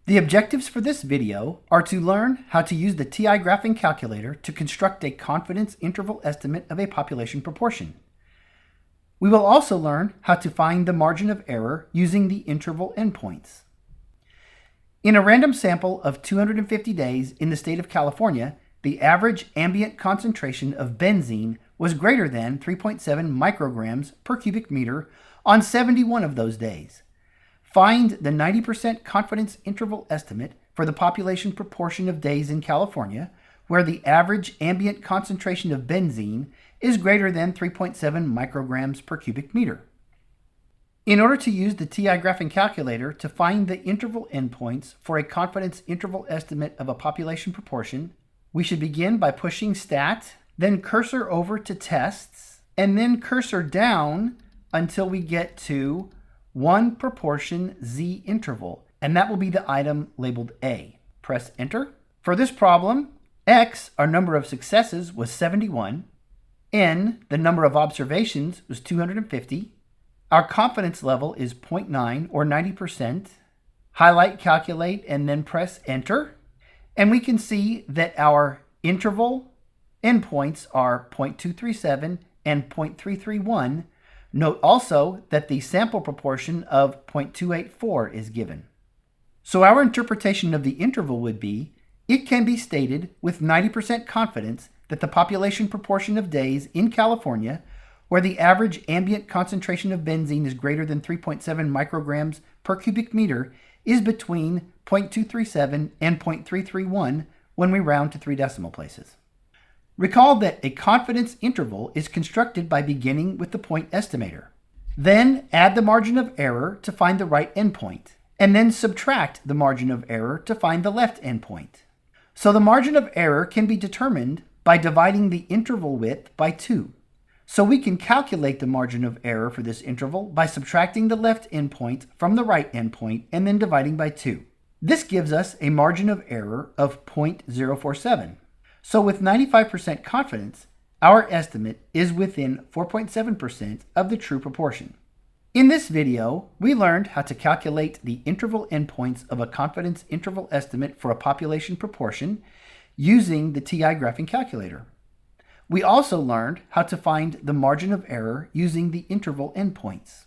The objectives for this video are to learn how to use the TI graphing calculator to construct a confidence interval estimate of a population proportion. We will also learn how to find the margin of error using the interval endpoints. In a random sample of 250 days in the state of California, the average ambient concentration of benzene was greater than 3.7 micrograms per cubic meter on 71 of those days. Find the 90% confidence interval estimate for the population proportion of days in California where the average ambient concentration of benzene is greater than 3.7 micrograms per cubic meter. In order to use the TI graphing calculator to find the interval endpoints for a confidence interval estimate of a population proportion, we should begin by pushing stat, then cursor over to tests, and then cursor down until we get to 1 proportion z interval, and that will be the item labeled A. Press enter. For this problem, X, our number of successes, was 71. N, the number of observations, was 250. Our confidence level is 0.9 or 90%. Highlight, calculate, and then press enter. And we can see that our interval endpoints are 0.237 and 0.331. Note also that the sample proportion of 0.284 is given. So our interpretation of the interval would be, it can be stated with 90% confidence that the population proportion of days in California where the average ambient concentration of benzene is greater than 3.7 micrograms per cubic meter is between 0.237 and 0.331 when we round to 3 decimal places. Recall that a confidence interval is constructed by beginning with the point estimator. Then add the margin of error to find the right endpoint, and then subtract the margin of error to find the left endpoint. So the margin of error can be determined by dividing the interval width by 2. So we can calculate the margin of error for this interval by subtracting the left endpoint from the right endpoint and then dividing by 2. This gives us a margin of error of 0.047. So with 95% confidence, our estimate is within 4.7% of the true proportion. In this video, we learned how to calculate the interval endpoints of a confidence interval estimate for a population proportion using the TI graphing calculator. We also learned how to find the margin of error using the interval endpoints.